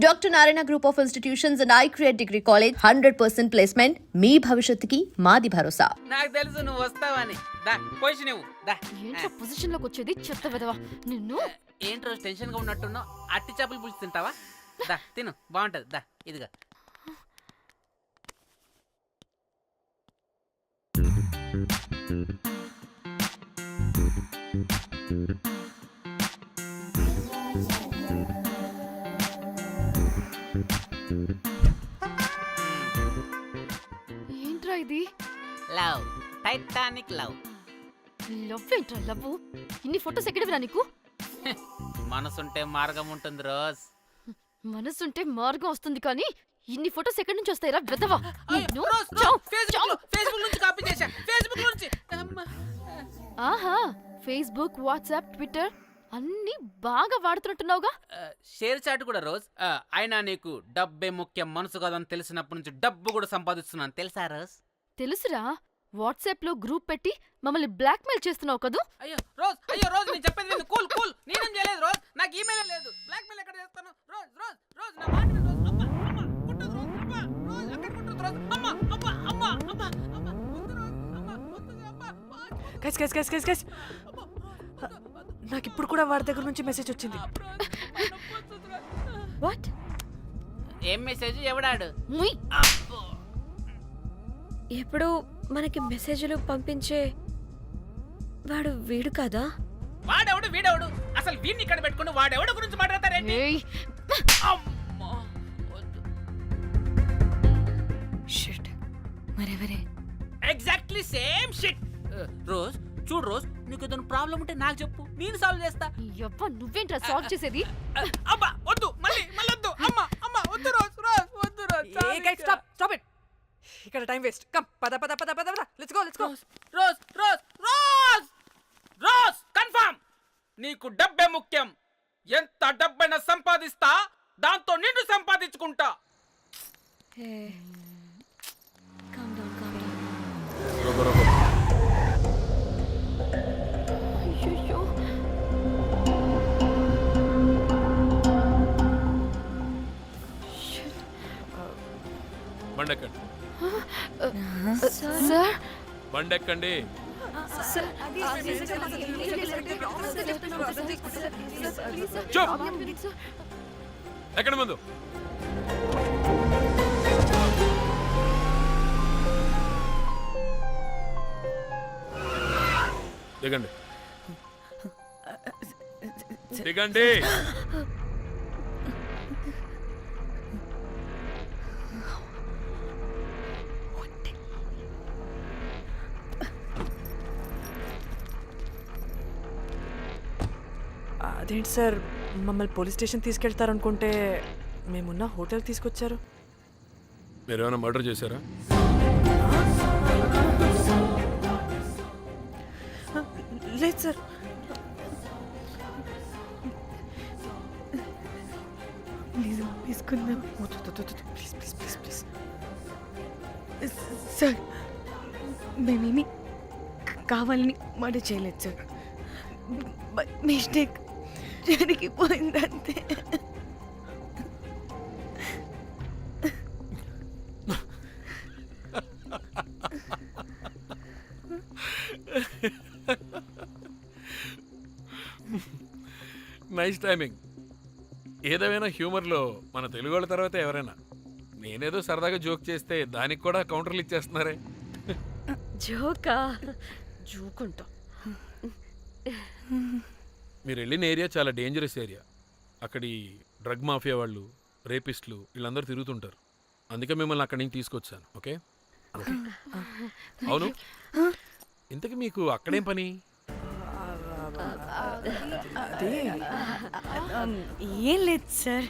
Dr. Narayana Group of Institutions and I Create Degree College 100% placement. మీ భవిష్యత్తుకి మాది భరోసా. నాకు తెలుసు నువ్వు వస్తావని. దా పొజిషన్ ఇవ్వు. దా. ఏంట్రా పొజిషన్ లోకి వచ్చేది చెత్త విధవా నిన్ను. ఏంటి రోజు టెన్షన్ గా ఉన్నట్టున్నావు? అట్టి చేపలు పులుసు తింటావా? దా తిను బాగుంటది. దా ఇదిగా. ఏంట్రా ఇది? Love, Titanic love. లవ్ ఏంట్రా లవ్? ఇన్ని ఫోటోస్ ఎక్కడివిరా నీకు? మనసుంటే మార్గం ఉంటుంది రోజ్. మనసుంటే మార్గం వస్తుంది కానీ ఇన్ని ఫోటోస్ ఎక్కడి నుంచి వస్తాయిరా విధవా? ఫేస్బుక్ నుంచి కాపీ చేశా. ఫేస్బుక్ నుంచి. ఆహా, ఫేస్బుక్, వాట్సాప్, ట్విట్టర్ అన్ని బాగా వాడుతున్నట్టున్నావుగా. షేర్ చాట్ కూడా రోజ్. అయినా నీకు డబ్బే ముఖ్యం మనసు కాదని తెలిసినప్పటి నుంచి డబ్బు కూడా సంపాదిస్తున్నాను తెలుసా రోజ్? తెలుసురా, వాట్సాప్ లో గ్రూప్ పెట్టి మమ్మల్ని బ్లాక్ మెయిల్ చేస్తున్నావు కదూ. అయ్యో రోజ్ నేను చెప్పేది విను. కూల్ నేనేం చేయలేదు రోజ్. నాకు ఈమెయిల్ లేదు. బ్లాక్ మెయిల్ ఎక్కడ చేస్తాను? రోజ్ నా మాట విను రోజ్. అమ్మ కుట్టదు రోజ్. అమ్మ రోజ్ అక్కడ కుట్టదు రోజ్. అమ్మ వద్దు రోజ్. అమ్మ వద్దు. గైస్ నాకు ఇప్పుడు కూడా వాడి దగ్గర నుంచి మెసేజ్ వచ్చింది. వాట్? ఏం మెసేజ్? ఎవడాడు? ముయ్. ఎప్పుడు మనకి మెసేజ్లు పంపించే వాడు వీడు కదా? వాడెవడు వీడెవడు? అసలు వీడిని ఇక్కడ పెట్టుకుని వాడెవడు గురించి మాట్లాడతారేంటి? ఏయ్, అమ్మా వద్దు. షిట్, మరెవరే? Exactly same shit. రోజ్ చూడు రోజ్, నీకు ఏదైనా ప్రాబ్లం ఉంటే నాకు చెప్పు, నేను సాల్వ్ చేస్తా. యవ్వ నువ్వేంట్రా సాల్వ్ చేసేది? అబ్బా వద్దు, మళ్ళీ వద్దు. అమ్మ వద్దు రోజ్ వద్దు rose. A guys stop it. ఇక్కడ టైం వేస్ట్. కమ్ పద లెట్స్ గో. Rose confirm. నీకు డబ్బే ముఖ్యం. ఎంత డబ్బైనా సంపాదిస్తా, దాంతో నిన్ను సంపాదించుకుంటా. Calm down. అయ్యయ్యో. బండెక్కండి. సార్ బండెక్కండి. చూప్. ఎక్కడ ముందు దిగండి. అదేంటి సార్, మమ్మల్ని పోలీస్ స్టేషన్ తీసుకెళ్తారనుకుంటే మేమున్న హోటల్ తీసుకొచ్చారు. మీరు ఏమైనా మర్డర్ చేశారా? లేదు సార్. తీసుకుందాం ప్లీజ్. సార్, మేమేమి కావాలని మర్డర్ చేయలేదు సార్. మిస్టేక్ జరిగిపోయిందంతే. Nice timing. ఏదేమైనా హ్యూమర్లో మన తెలుగు వాళ్ళ తర్వాత ఎవరైనా. నేనేదో సరదాగా జోక్ చేస్తే దానికి కూడా కౌంటర్లు ఇచ్చేస్తున్నారే. జోకా? జోకుంటా. మీరు వెళ్ళిన ఏరియా చాలా డేంజరస్ ఏరియా. అక్కడి డ్రగ్ మాఫియా వాళ్ళు, రేపిస్టులు వీళ్ళందరూ తిరుగుతుంటారు. అందుకే మిమ్మల్ని అక్కడి నుంచి తీసుకొచ్చాను. ఓకే. అవును, ఇంతకీ మీకు అక్కడేం పని? ఏం లేదు సార్,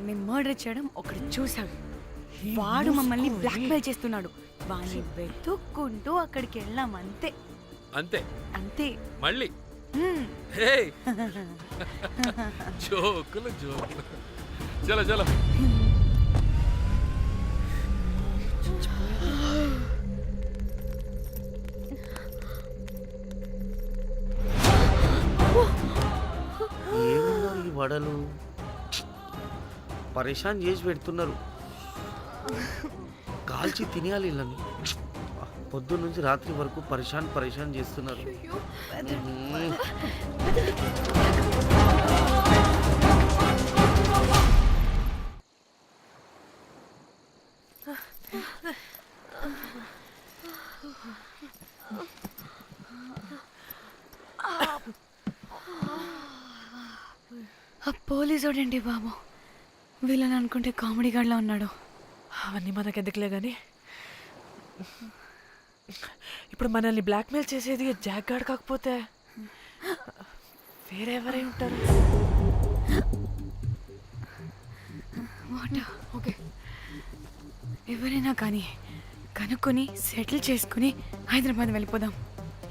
మేము మర్డర్ చేయడం ఒకటి చూసాడు. వాడు మమ్మల్ని బ్లాక్మెయిల్ చేస్తున్నాడు. వాడిని వెతుక్కుంటూ అక్కడికి వెళ్ళాం. అంతే మళ్ళీ జోకులు. చలో వడలు పరేషాన్ చేసి పెడుతున్నారు. కాల్చి తినేయాలి వీళ్ళని. పొద్దున్న నుంచి రాత్రి వరకు పరేషాన్ చేస్తున్నారు. ఆ పోలీసోడండి బాబు, వీళ్ళని అనుకుంటే కామెడీ గాడ్లా ఉన్నాడు. అవన్నీ మనకెందుకులే కానీ ఇప్పుడు మనల్ని బ్లాక్మెయిల్ చేసేది జాక్ గార్డ్ కాకపోతే వేరే ఎవరై ఉంటారు? ఓకే, ఎవరైనా కానీ కనుక్కొని సెటిల్ చేసుకుని హైదరాబాద్ వెళ్ళిపోదాం.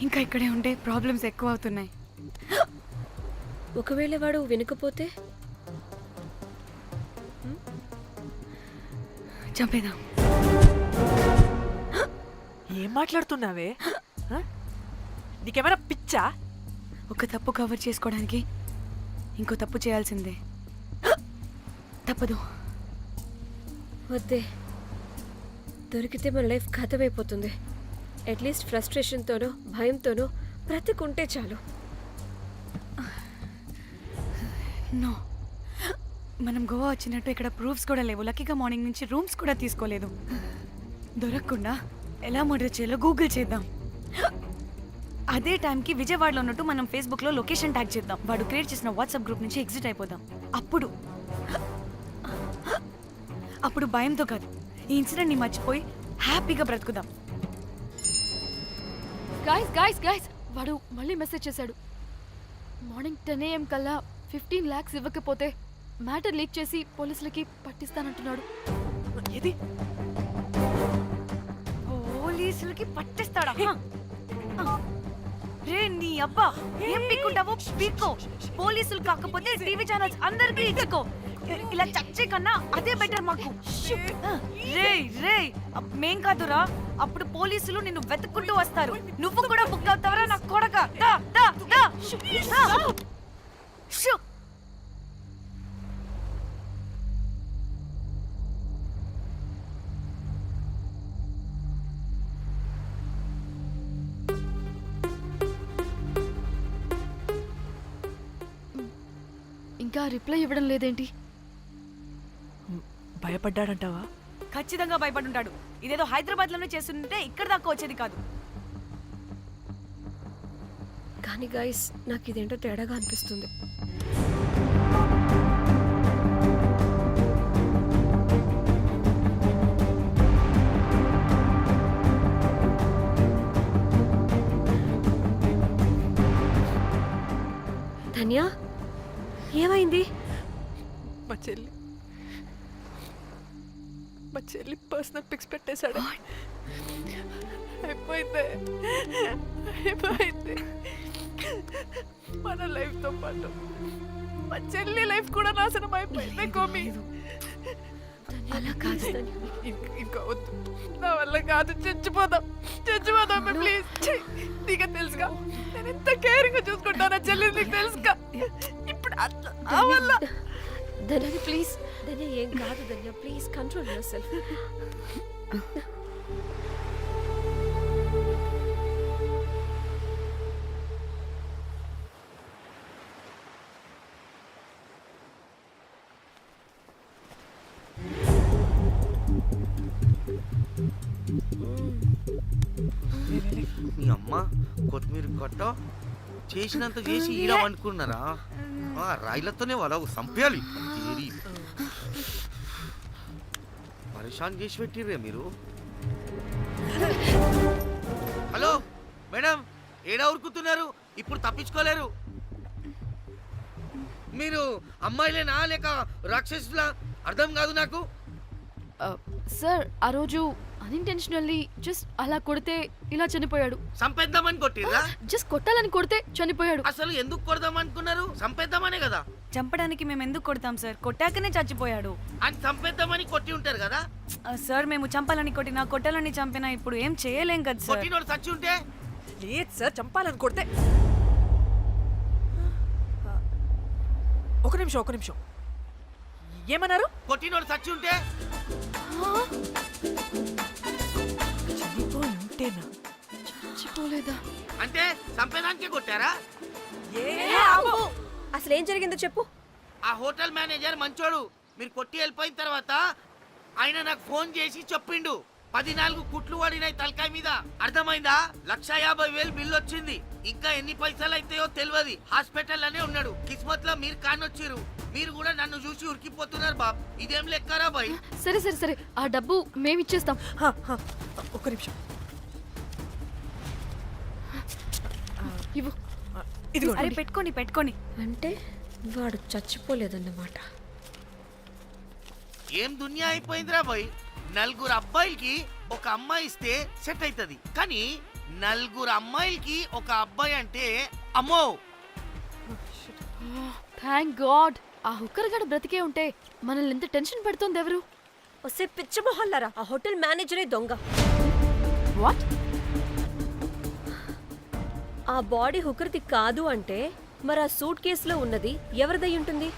ఇంకా ఇక్కడే ఉంటే ప్రాబ్లమ్స్ ఎక్కువ అవుతున్నాయి. ఒకవేళ వాడు వినకపోతే చంపేదాం. ఏం మాట్లాడుతున్నావే? నీకేమైనా పిచ్చా? ఒక తప్పు కవర్ చేసుకోవడానికి ఇంకో తప్పు చేయాల్సిందే. తప్పదు. వద్దే, దొరికితే మన లైఫ్ ఖతమైపోతుంది. అట్లీస్ట్ ఫ్రస్ట్రేషన్తోనో భయంతోనో బ్రతుకుంటే చాలు. నో, మనం గోవా వచ్చినట్టు ఇక్కడ ప్రూఫ్స్ కూడా లేవు. లక్కీగా మార్నింగ్ నుంచి రూమ్స్ కూడా తీసుకోలేదు. దొరకకుండా ఎలా మర్డర్ చేయాలో గూగుల్ చేద్దాం. అదే టైంకి విజయవాడలో ఉన్నట్టు మనం ఫేస్బుక్లో లొకేషన్ ట్యాగ్ చేద్దాం. వాడు క్రియేట్ చేసిన వాట్సాప్ గ్రూప్ నుంచి ఎగ్జిట్ అయిపోదాం. అప్పుడు భయంతో కాదు, ఈ ఇన్సిడెంట్ని మర్చిపోయి హ్యాపీగా బ్రతుకుదాం. గైస్ వాడు మళ్ళీ మెసేజ్ చేశాడు. మార్నింగ్ 10 AM కల్లా 15 lakhs ఇవ్వకపోతే మ్యాటర్ లీక్ చేసి పోలీసులకి పట్టిస్తానంటున్నాడు. ఏది? పోలీసులకి పట్టిస్తాడా? రే నీ అబ్బా, ఏం పీక్కుంటావో పీక్కో. పోలీసులు కాకపోతే టీవీ ఛానల్స్ అందరికీ ఇచ్చుకో. ఇలా చచ్చే కన్నా అదే బెటర్ మాకు. రే మేం కాదురా, అప్పుడు పోలీసులు నిన్ను వెతుక్కుంటూ వస్తారు. నువ్వు కూడా బుక్ అవుతావరా నా కొడక. దా దా దా షూ. ఇంకా రిప్లై ఇవ్వడం లేదేంటి? భయపడ్డాడంటావా? ఖచ్చితంగా భయపడుంటాడు. ఇదేదో హైదరాబాద్ లోనే చేస్తుంటే ఇక్కడ దాకా వచ్చేది కాదు. కానీ గైస్, నాకు ఇదేంటో తేడాగా అనిపిస్తుంది. ధన్య, ఏమైంది? మా చెల్లి పర్సనల్ పిక్స్ పెట్టేశాడు. అయిపోయింది మన లైఫ్ తో పాటు మా చెల్లి లైఫ్ కూడా నాశనం అయిపోయింది. కోమి, అలా కాదు ధన్య. ఇంకా వద్దు, నా వల్ల కాదు. చచ్చిపోదాం ప్లీజ్. నీకు తెలుసుగా నేను ఎంత కేరింగ్ గా చూసుకుంటానా చెల్లి, నీకు తెలుసుగా. ఇప్పుడు ఆ వల్ల ధన్య ప్లీజ్. ధన్య ఏం కాదు ధన్య, ప్లీజ్ కంట్రోల్ యువర్ సెల్ఫ్. మీ అమ్మ కొత్తిమీర కట్ట చేసినంత చేసి ఈడ అనుకున్నారా? రాయిలతోనే వాళ్ళ సంపేయాలి. పరేషాన్ చేసి పెట్టిర్రే మీరు. హలో మేడం, ఏడా ఉరుకుతున్నారు? ఇప్పుడు తప్పించుకోలేరు. మీరు అమ్మాయిలేనా లేక రాక్షసులా? అర్థం కాదు నాకు. సార్, ఆ రోజు అన్ఇంటెన్షనల్లీ జస్ట్ అలా కొడితే ఇలా చనిపోయాడు. సంపేద్దామని కొట్టిర్రా? జస్ట్ కొట్టాలని కొడితే చనిపోయాడు. అసలు ఎందుకు కొడదాం అనుకున్నారు? సంపేద్దామనే కదా. చంపడానికి మేము ఎందుకు కొడతాం సార్? కొట్టాకనే చచ్చిపోయాడు. అని సంపేద్దామని కొట్టి ఉంటారు కదా సార్. మేము చంపాలని కొట్టినా కొట్టాలని చంపినా ఇప్పుడు ఏం చేయలేం కదా సార్. కొట్టినోడు చచ్చి ఉంటే? లేదు సార్, చంపాలని కొడితే. ఒక నిమిషం. ఏమన్నారు? కొట్టినోడు చచ్చి ఉంటే చనిపోయి ఉంటేనా? చచ్చిపోలేదా? అంటే చంపేదానికే కొట్టారా? అసలు ఏం జరిగిందో చెప్పు. ఆ హోటల్ మేనేజర్ మంచోడు. మీరు కొట్టి వెళ్ళిపోయిన తర్వాత ఆయన నాకు ఫోన్ చేసి చెప్పిండు 14 కుట్లు పడినాయి తలకాయ మీద. అర్థమైందా? 1,50,000 బిల్లు వచ్చింది. ఇంకా ఎన్ని పైసలు అయితాయో తెలియదు. హాస్పిటల్ అనే ఉన్నాడు. కిస్మత్ లో మీరు కానొచ్చిరు. మీరు కూడా నన్ను చూసి ఉరికిపోతున్నారు బాబ్. ఇదేం లెక్కరా బాయ్? సరే సరే సరే, ఆ డబ్బు మేమిచ్చేస్తాం. ఒక్క నిమిషం. ఇవ్వు. ఇదిగో. అరే పెట్టుకోండి పెట్టుకోండి. అంటే వాడు చచ్చిపోలేదన్నమాట. ఏం దునియా అయిపోయిందిరా బాయ్. 4 అబ్బాయిలకి ఒక అమ్మాయి ఇస్తే సెట్ అవుతుంది. కానీ 4 అమ్మాయిలకి ఒక అబ్బాయి అంటే అమ్మో. థ్యాంక్ గాడ్, ఆ హుక్కర్ గడ బ్రతికే ఉంటే మనల్ని ఎంత టెన్షన్ పెడుతుంది ఎవరు? వస్తే పిచ్చ మొహల్లారా, ఆ హోటల్ మేనేజరే దొంగ. వాట్? ఆ బాడీ హుకర్ది కాదు అంటే మరి ఆ సూట్ కేసులో ఉన్నది ఎవరిదై ఉంటుంది?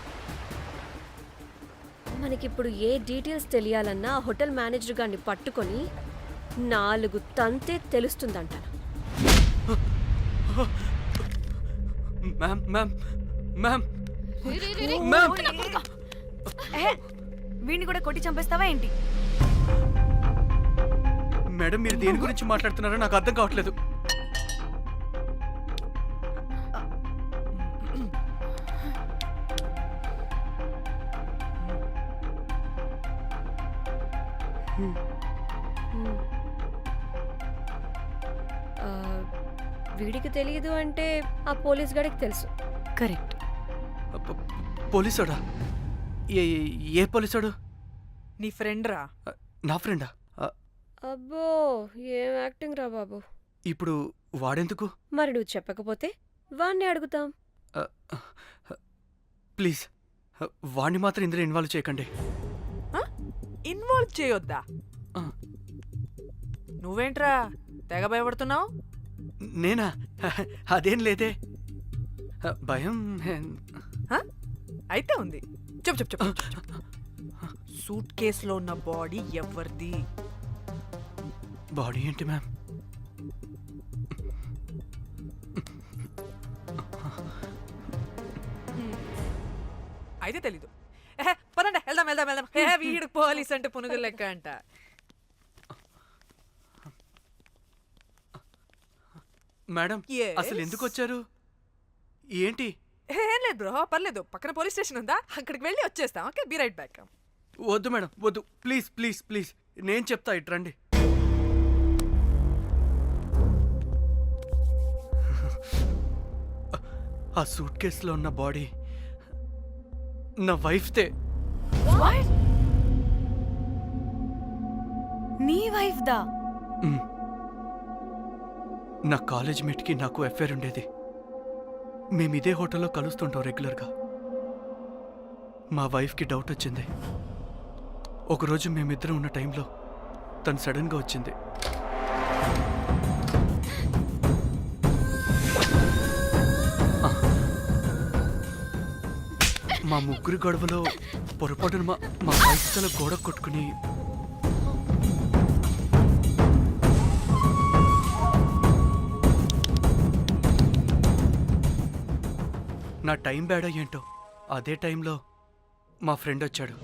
మనకిప్పుడు ఏ డీటెయిల్స్ తెలియాలన్నా ఆ హోటల్ మేనేజర్ గారిని పట్టుకొని 4 తంతే తెలుస్తుందంట. మ్యామ్ మ్యామ్ మ్యామ్ రే, రే, రే, రే. మ్యామ్. నా కొడుకా. వీడిని కూడా కొట్టి చంపేస్తావా ఏంటి? మేడం మీరు దేని గురించి మాట్లాడుతున్నారో నాకు అర్థం కావట్లేదు. ఆ, వీడికి తెలియదు అంటే ఆ పోలీస్ గాడికి తెలుసు. కరెక్ట్. పోలీసోడా? ఏ ఏ పోలీసోడు? నీ ఫ్రెండ్ రా. నా ఫ్రెండా? అబ్బో, ఏం యాక్టింగ్ రా బాబు. ఇప్పుడు వాడెందుకు? మరి నువ్వు చెప్పకపోతే వాణ్ణి అడుగుతాం. ప్లీజ్ వాడిని మాత్రం ఇందులో ఇన్వాల్వ్ చేయకండి. ఇన్వాల్వ్ చేయొద్దా? ఆ. నువ్వేంట్రా తెగ భయపడుతున్నావు? నేనా? అదేం లేదే. భయం అయితే ఉంది. చెప్పు చెప్పు చెప్పు. సూట్ కేసులో ఉన్న బాడీ ఎవరిది? బాడీ ఏంటి మ్యామ్? అయితే తెలీదు. పదండి వెళ్దాం వెళ్దాం వెళ్దాం. వీడు పోలీస్ అంటే పునుగులు లెక్క అంట. Madam Yes. అసలు ఎందుకు వచ్చారు? ఏంటి? ఏం లేదు బ్రో, పర్లేదు. పక్కన పోలీస్ స్టేషన్ ఉందా, అక్కడికి వెళ్ళి వచ్చేస్తాం. Okay, be right back. వద్దు మేడం వద్దు, ప్లీజ్ ప్లీజ్ ప్లీజ్, నేను చెప్తా ఇటు రండి. ఆ సూట్ కేసులో ఉన్న బాడీ నా వైఫ్తే. నీ వైఫ్ దా? మ్. నా కాలేజ్ మేట్కి నాకు అఫేర్ ఉండేది. మేము ఇదే హోటల్లో కలుస్తుంటాం రెగ్యులర్గా. మా వైఫ్కి డౌట్ వచ్చింది. ఒకరోజు మేమిద్దరం ఉన్న టైంలో తను సడన్గా వచ్చింది. మా ముగ్గురి గొడవలో పొరపాటున మా వైఫ్ తల గోడ కొట్టుకుని నా టైం బ్యాడ్ ఏంటో అదే టైంలో మా ఫ్రెండ్ వచ్చాడు.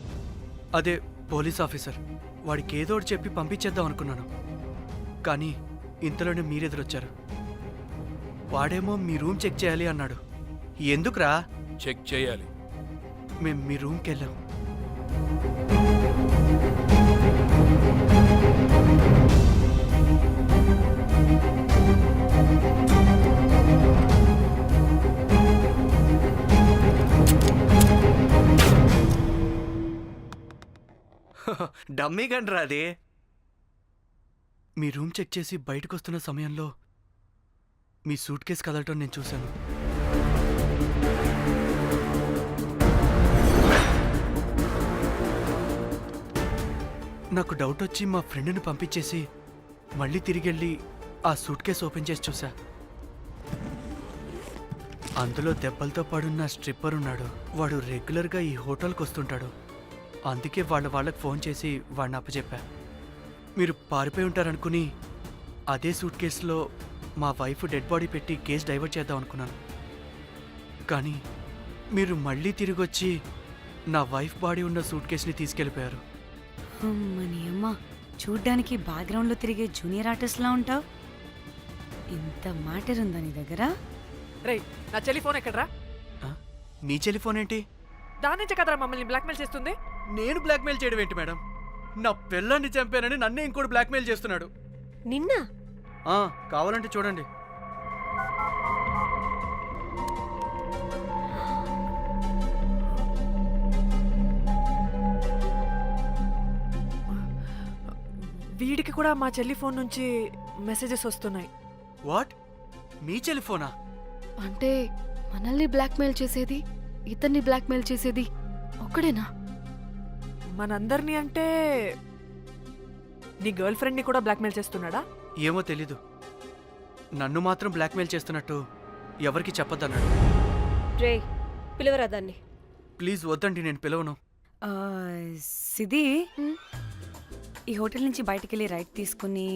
అదే పోలీస్ ఆఫీసర్. వాడికి ఏదో ఒకటి చెప్పి పంపించేద్దాం అనుకున్నాను. కానీ ఇంతలోనే మీరెదురొచ్చారు. వాడేమో మీ రూమ్ చెక్ చేయాలి అన్నాడు. ఎందుకురా? చెక్ చేయాలి. మేము మీ రూమ్కి వెళ్ళాం. డమ్మీ గండ్రా అది. మీ రూమ్ చెక్ చేసి బయటకు వస్తున్న సమయంలో మీ సూట్ కేసు కదలటం నేను చూశాను. నాకు డౌట్ వచ్చి మా ఫ్రెండ్ని పంపించేసి మళ్ళీ తిరిగెళ్ళి ఆ సూట్ కేసు ఓపెన్ చేసి చూసా. అందులో దెబ్బలతో పడున్న స్ట్రిప్పర్ ఉన్నాడు. వాడు రెగ్యులర్గా ఈ హోటల్కి వస్తుంటాడు. అందుకే వాళ్ళకి ఫోన్ చేసి వాడిని అప్పచెప్పా. మీరు పారిపోయి ఉంటారనుకుని అదే సూట్ కేసులో మా వైఫ్ డెడ్ బాడీ పెట్టి కేసు డైవర్ట్ చేద్దాం అనుకున్నాను. కానీ మీరు మళ్ళీ తిరిగి వచ్చి నా వైఫ్ బాడీ ఉన్న సూట్ కేసుని తీసుకెళ్ళిపోయారు. అమ్మని అమ్మ, చూడ్డానికి బ్యాక్గ్రౌండ్లో తిరిగే జూనియర్ ఆర్టిస్ట్లా ఉంటావు. ఇంత మ్యాటర్ ఉందా నీ దగ్గర? రేయ్, నా చెల్లి ఫోన్ ఎక్కడరా? ఆ? నీ టెలిఫోన్ ఏంటి? దాని నుంచే కదరా మమ్మల్ని బ్లాక్మెయిల్ చేస్తుంది. నేను బ్లాక్మెయిల్ చేయడం ఏంటి మేడం? నా పిల్లాన్ని చంపానని నన్నే ఇంకోటి బ్లాక్మెయిల్ చేస్తున్నాడు. నిన్న కావాలంటే చూడండి. వీడికి కూడా మా చెల్లి ఫోన్ నుంచి మెసేజెస్ వస్తున్నాయి. వాట్? మీ టెలిఫోనా? అంటే మనల్ని బ్లాక్మెయిల్ చేసేది, ఇతన్ని బ్లాక్మెయిల్ చేసేది ఒక్కడేనా? మనందరినీ అంటే నీ గర్ల్ ఫ్రెండ్ని కూడా బ్లాక్మెయిల్ చేస్తున్నాడా? ఏమో తెలీదు. నన్ను మాత్రం బ్లాక్మెయిల్ చేస్తున్నట్టు ఎవరికి చెప్పొద్దన్నాడు. రే, పిలవరా దాన్ని. ప్లీజ్ వద్దండి, నేను పిలవను. ఆ, సిది, ఈ హోటల్ నుంచి బయటికి వెళ్ళి రైట్ తీసుకుని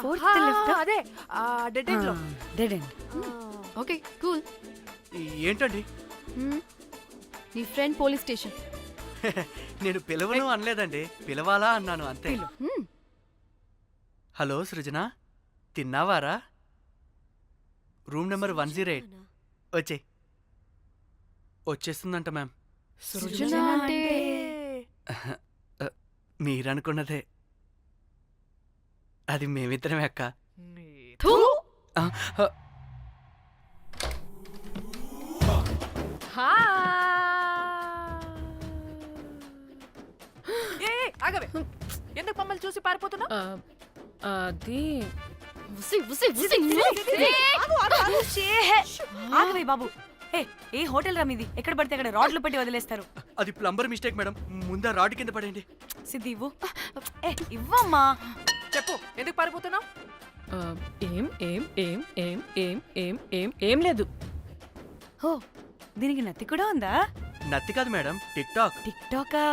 ఫోర్త్ లెఫ్ట్. అదే డెడ్ ఎండ్ లో. Dead end. Okay, cool. ఏంటండి? నీ ఫ్రెండ్ పోలీస్ స్టేషన్. నేను పిలవను అనలేదండి, పిలవాలా అన్నాను అంతే. హ్మ్. హలో సృజన, తిన్నావారా? Room number 108. వచ్చేస్తుందంట మ్యామ్. సృజన అంటే మీరనుకున్నదే. అది మేమిద్దరమే అక్క. థూ! ఆ, ఆ, ఆగవే, ఎందుకు మమ్మల్ని చూసి పారిపోతున్నా? అది ఉసి ఉసి ఉసి. ఆగవే బాబు. ఏ హోటల్ రా మీది? ఎక్కడ పడితే అక్కడ రాడ్లు పెట్టి వదిలేస్తారు. అది ప్లంబర్ మిస్టేక్ మేడం. ముందా రాడ్ కింద పడేయండి. సిద్ధి ఇవ్వు. ఇవ్వమ్మా. చెప్పు, ఎందుకు పారిపోతున్నావు? ఏం ఏం ఏం ఏం ఏం ఏం ఏం ఏం లేదు. హో, దీనికి నత్తి కూడా ఉందా? నత్తి కాదు మేడం, టిక్ టాక్. టిక్ టాకా?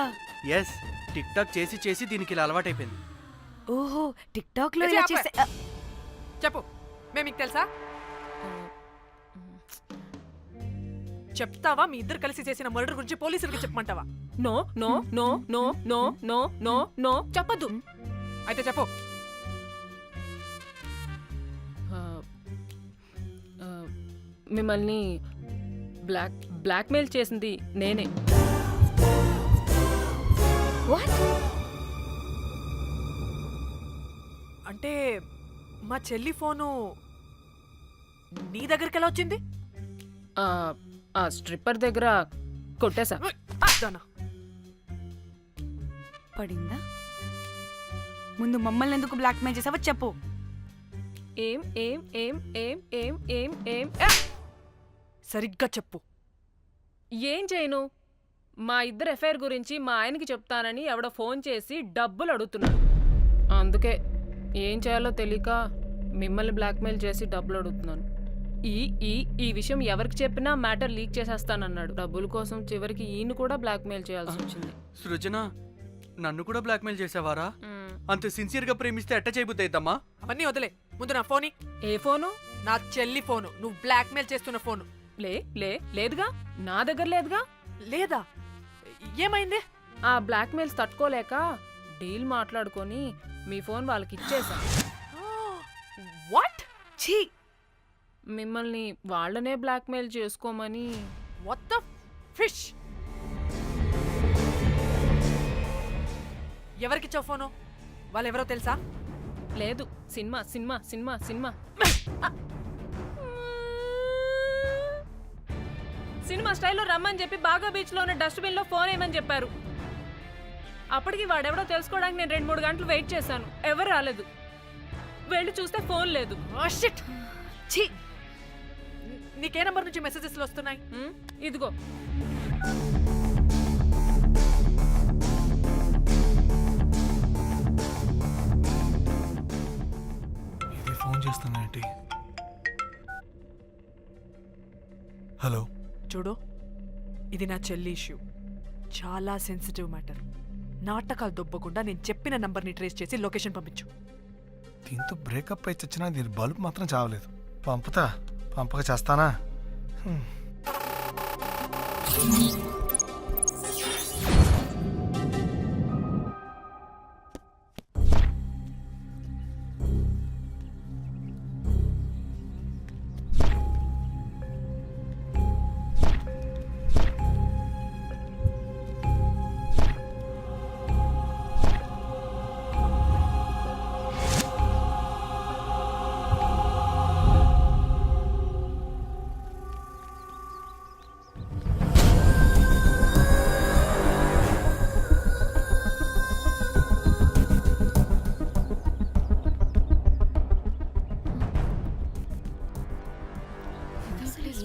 ఎస్, టిక్ టాక్ చేసి చేసి దీనికి ఇలా అలవాటైపోయింది. ఓహో, టిక్ టాక్ లో ఇలా చేస్తే చెప్పు, మేము మీకు తెలుసా? చెప్తావా? మీ ఇద్దరు కలిసి చేసిన మర్డర్ గురించి పోలీసులకి చెప్పమంటావా? No no no no no no no no చెప్పద్దు. అయితే చెప్పు. మిమ్మల్ని బ్లాక్మెయిల్ చేసింది నేనే. అంటే మా చెల్లి ఫోను నీ దగ్గరికి ఎలా వచ్చింది? ఆ స్ట్రిప్పర్ దగ్గర కొట్టేశా. దానా పడిందా? ముందు మమ్మల్ని ఎందుకు బ్లాక్మెయిల్ చేసావో చెప్పు. ఏం ఏం ఏం ఏం ఏం ఏం ఏం సరిగ్గా చెప్పు. ఏం చేయను? మా ఇద్దరు ఎఫ్ఐఆర్ గురించి మా ఆయనకి చెప్తానని ఎవడో ఫోన్ చేసి డబ్బులు అడుగుతున్నాడు. అందుకే ఏం చేయాలో తెలియక మిమ్మల్ని బ్లాక్మెయిల్ చేసి డబ్బులు అడుగుతున్నాను. ఈ ఈ ఈ విషయం ఎవరికి చెప్పినా మ్యాటర్ లీక్ చేసేస్తానన్నాడు. డబ్బుల కోసం చివరికి ఈయన కూడా బ్లాక్మెయిల్ చేయాల్సి వచ్చింది. సృజన, నన్ను కూడా బ్లాక్మెయిల్ చేసావారా? అంత సిన్సియర్ గా ప్రేమిస్తే ఎట్ట చేయబుద్ది అయిద్దమ్మా? అవన్నీ వదిలే, ముందు నా ఫోని. ఏ ఫోను? నా చెల్లి ఫోను, నువ్వు బ్లాక్మెయిల్ చేస్తున్న ఫోను. లేదుగా, నా దగ్గర లేదుగా. లేదా? ఏమైంది? ఆ బ్లాక్మెయిల్స్ తట్టుకోలేక డీల్ మాట్లాడుకొని మీ ఫోన్ వాళ్ళకి ఇచ్చేసా. వాట్? ఛీ, మిమ్మల్ని వాళ్ళనే బ్లాక్మెయిల్ చేసుకోమని. What the fish? ఎవరికిచ్చావు ఫోను? వాళ్ళెవరో తెలుసా? లేదు, cinema cinema cinema cinema cinema స్టైల్లో రమ్మని చెప్పి బాగా బీచ్లో ఉన్న డస్ట్బిన్లో ఫోన్ వేయమని చెప్పారు. అప్పటికి వాడెవడో తెలుసుకోవడానికి నేను 2-3 గంటలు వెయిట్ చేశాను. ఎవరు రాలేదు. వెళ్ళి చూస్తే ఫోన్ లేదు. షిట్! ఛీ! నీకే నంబర్ నుంచి మెసేజెస్లు వస్తున్నాయి? ఇదిగో. ఇది ఫోన్ చేస్తున్నాయేంటి? హలో, చూడు, ఇది నా చెల్లి ఇష్యూ. చాలా సెన్సిటివ్ మ్యాటర్. నాటకాలు దొబ్బకుండా నేను చెప్పిన నంబర్ని ట్రేస్ చేసి లొకేషన్ పంపించు. దీంతో బ్రేకప్ అయి చచ్చినా దీని బల్బ్ మాత్రం చావలేదు. పంపక చేస్తానా?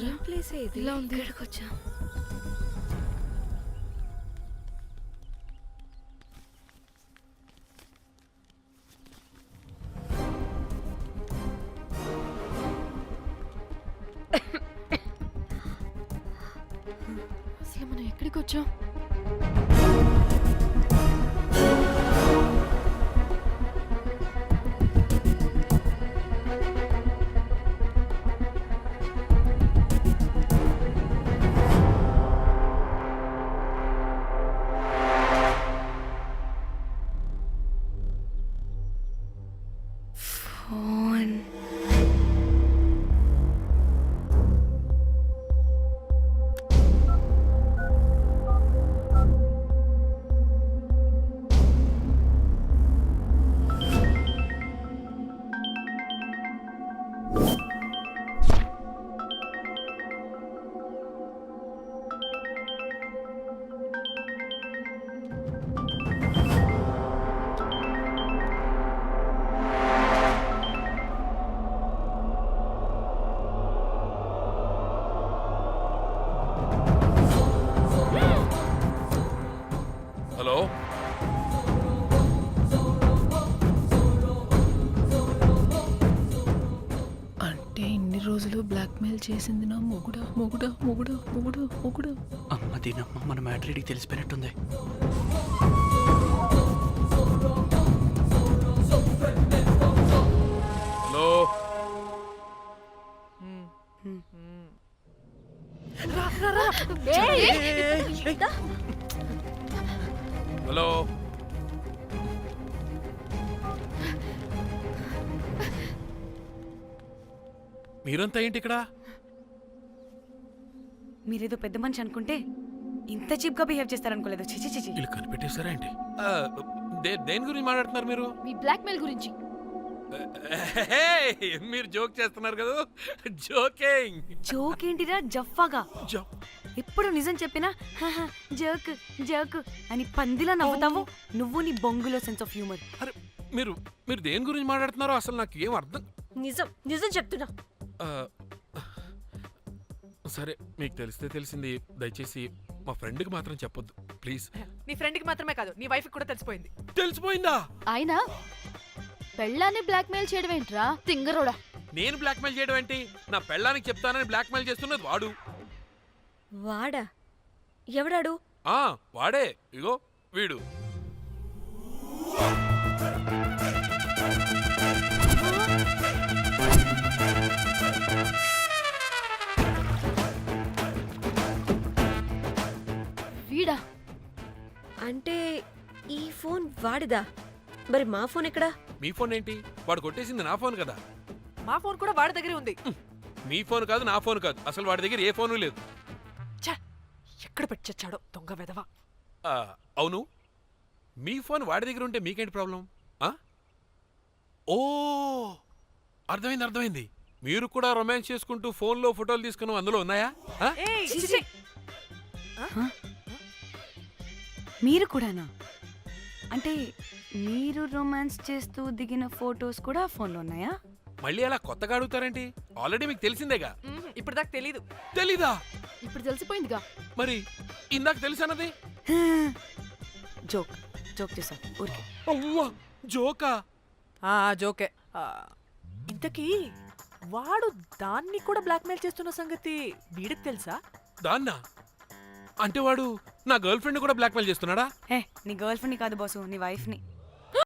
ఏం ప్లేస్ ఇది? ఇలా ఉంది. ఇక్కడికి వచ్చా. అసలు మనం ఎక్కడికి వచ్చాం? ఫోన్. హలో, అంటే ఇన్ని రోజులు బ్లాక్మెయిల్ చేసింది నా మొగుడా మొగుడా మొగుడా మొగుడా మొగుడా. అమ్మ దీనమ్మ, మన మ్యాట్రీడికి తెలిసిపోయినట్టుంది. Hello, hello. మీరంతా ఏంటి ఇక్కడ? మీరేదో పెద్ద మనిషి అనుకుంటే ఇంత చీప్ గా బిహేవ్ చేస్తారనుకోలేదు. చిచి చిచి. వీళ్ళు కనిపెట్టేశారా ఏంటి? దేని గురించి మాట్లాడుతున్నారు మీరు? మీ బ్లాక్మెయిల్ గురించి. హే, మీరు జోక్ చేస్తున్నారు కదా? జోకింగ్. జోక్ ఏంటిరా జఫ్ఫాగా? ఎప్పుడు నిజం చెప్పినా "హహ, జోక్ జోక్ అని పందిలా నవ్వుతావు. నువ్వు నీ బొంగులో సెన్స్ ఆఫ్ హ్యూమర్. అరే, మీరు మీరు దేని గురించి మాట్లాడుతున్నారో అసలు నాకు ఏం అర్థం. నిజం నిజం చెప్తున్నా. ఆ, సరే, మీకు తెలిస్తే తెలిసింది. దయచేసి మా ఫ్రెండ్కి మాత్రం చెప్పొద్దు ప్లీజ్. నీ ఫ్రెండ్కి మాత్రమే కాదు, నీ వైఫ్కి కూడా తెలిసిపోయింది. తెలిసిపోయిందా? ఆయన పెళ్ళాన్ని బ్లాక్మెయిల్ చేయడం ఏంట్రా తింగరోడా? నేను బ్లాక్మెయిల్ చేయడం ఏంటి? నా పెళ్ళానికి చెప్తానని బ్లాక్మెయిల్ చేస్తున్నది వాడు. వాడా? ఎవడాడు? వాడే. ఇగో వీడు. వీడా? అంటే ఈ ఫోన్ వాడిదా? మరి మా ఫోన్ ఎక్కడా? మీ ఫోన్ ఏంటి? వాడు కొట్టేసింది నా ఫోన్ కదా. మా ఫోన్ కూడా వాడి దగ్గరే ఉంది. మీ ఫోన్ కాదు, నా ఫోన్ కాదు. అసలు వాడి దగ్గర ఏ ఫోను లేదు. ఛ, ఎక్కడ పెట్టొచ్చాడో దొంగ వెధవ. అవును, మీ ఫోన్ వాడి దగ్గర ఉంటే మీకేంటి ప్రాబ్లం? ఓ, అర్థమైంది. మీరు కూడా రొమాన్స్ చేసుకుంటూ ఫోన్లో ఫోటోలు తీసుకుని అందులో ఉన్నాయా? ఏయ్, చిచి. మీరు కూడానా? అంటే మీరు రొమాన్స్ చేస్తూ దిగిన ఫొటోస్ కూడా ఫోన్లో ఉన్నాయా? మళ్ళీ అలా కొత్తగా అడుగుతారేంటి? ఆల్రెడీ మీకు తెలిసిందేగా. ఇప్పుడు దాకా తెలీదు. తెలీదా? ఇప్పుడు తెలిసిపోయిందిగా. మరి ఇందాక తెలిసన్నది? జోక్ జోక్ చేశా ఊరికే. అవ్వా, జోకా? జోకే. ఇంతకీ వాడు దాన్ని కూడా బ్లాక్మెయిల్ చేస్తున్న సంగతి వీడికి తెలుసా? దాన్నా? అంటే వాడు నా గర్ల్ ఫ్రెండ్ కూడా బ్లాక్మెయిల్ చేస్తున్నాడా? హే నీ గర్ల్ ఫ్రెండ్ని కాదు బాసు నీ వైఫ్ని.